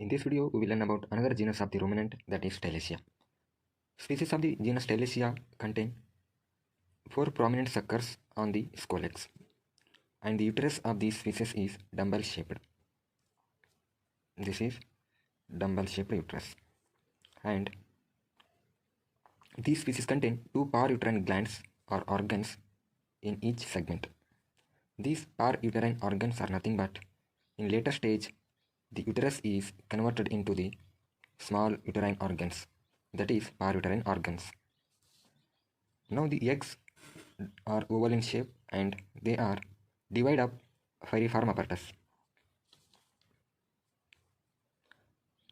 In this video, we will learn about another genus of the ruminant, that is Telesia. Species of the genus Telesia contain 4 prominent suckers on the scolex, and the uterus of these species is dumbbell-shaped. This is dumbbell-shaped uterus, and these species contain 2 parauterine glands or organs in each segment. These parauterine organs are nothing but, in later stage, the uterus is converted into the small uterine organs, that is parauterine organs. Now the eggs are oval in shape and they are divided up piriform apparatus.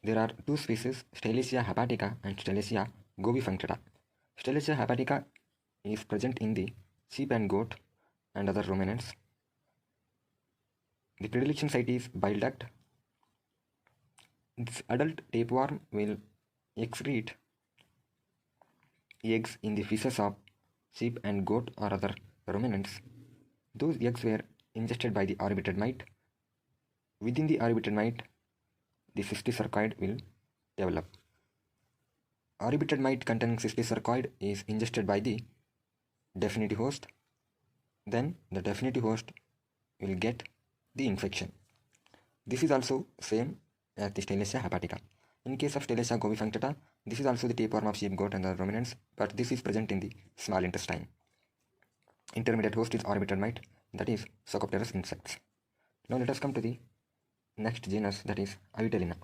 There are 2 species, Steliscia hepatica and Steliscia gobifunctata. Steliscia hepatica is present in the sheep and goat and other ruminants. The predilection site is bile duct. This adult tapeworm will excrete eggs in the feces of sheep and goat or other ruminants. Those eggs were ingested by the orbited mite. Within the orbited mite, the cysticercoid will develop. Orbited mite containing cysticercoid is ingested by the definitive host. Then the definitive host will get the infection. This is also same as the Steliscia hepatica. In case of Steliscia gobifunctata, this is also the tapeworm of sheep, goat and other ruminants, but this is present in the small intestine. Intermediate host is orbited mite, that is Psocopterus insects. Now let us come to the next genus, that is Avitellina.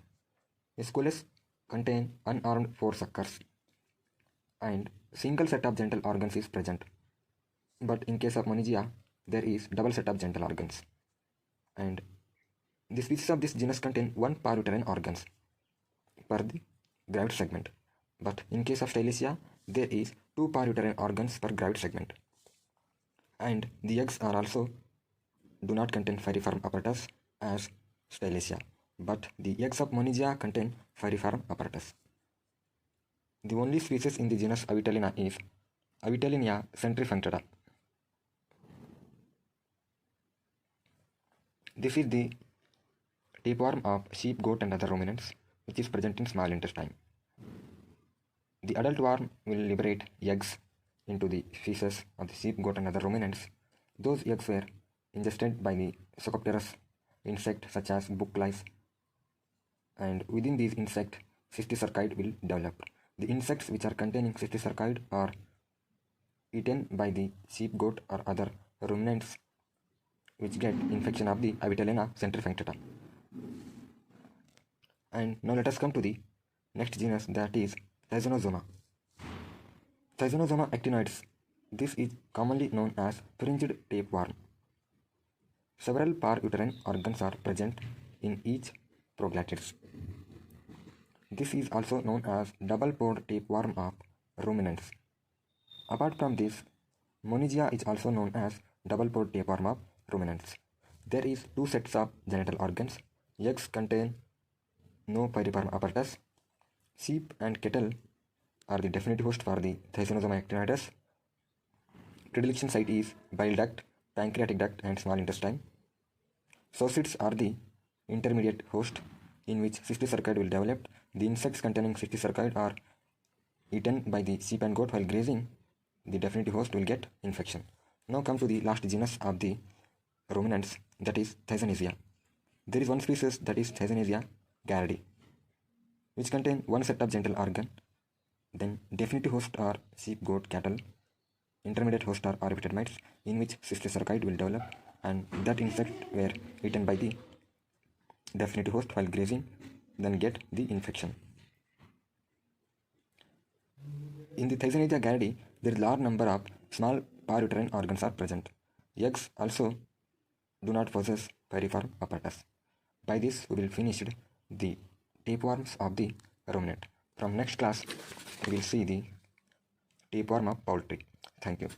Scolex contain unarmed 4 suckers and single set of genital organs is present. But in case of Monigia, there is double set of genital organs. And the species of this genus contain 1 parauterine organs per the gravid segment. But in case of Steliscia, there is 2 parauterine organs per gravid segment. And the eggs are also do not contain piriform apparatus as Steliscia, but the eggs of Monigia contain piriform apparatus. The only species in the genus Avitellina is Avitellinia centrifunctata. This is the tapeworm of sheep, goat and other ruminants, which is present in small intestine. The adult worm will liberate eggs into the feces of the sheep, goat and other ruminants. Those eggs were ingested by the Psocopterus insect such as book lice, and within these insects cysticercoid will develop. The insects which are containing cysticercoid are eaten by the sheep, goat or other ruminants which get infection of the Avitellina centrifunctata. And now let us come to the next genus, that is Thysanozoma. Thysanozoma actinoides. This is commonly known as fringed tapeworm. Several parauterine organs are present in each proglottids. This is also known as double-pored tapeworm of ruminants. Apart from this, Monigia is also known as double-pored tapeworm of ruminants. There is 2 sets of genital organs. Eggs contain no piriform apparatus. Sheep and cattle are the definitive host for the Thysanozoma actinoides. Predilection site is bile duct, pancreatic duct and small intestine. Zoocysts are the intermediate host in which cysticercoid will develop. The insects containing cysticercoid are eaten by the sheep and goat while grazing. The definitive host will get infection. Now come to the last genus of the ruminants, that is Thysanesia. There is one species, that is Thysanesia garridi, which contain 1 set of genital organ. Then definitive host are sheep, goat, cattle. Intermediate host are orbited mites in which cysticercoid will develop, and that insect were eaten by the definitive host while grazing, then get the infection. In the Thysanesia garridi, there is large number of small parauterine organs are present. Eggs also do not possess piriform apparatus. By this, we will finish the tapeworms of the ruminant. From next class, we will see the tapeworm of poultry. Thank you.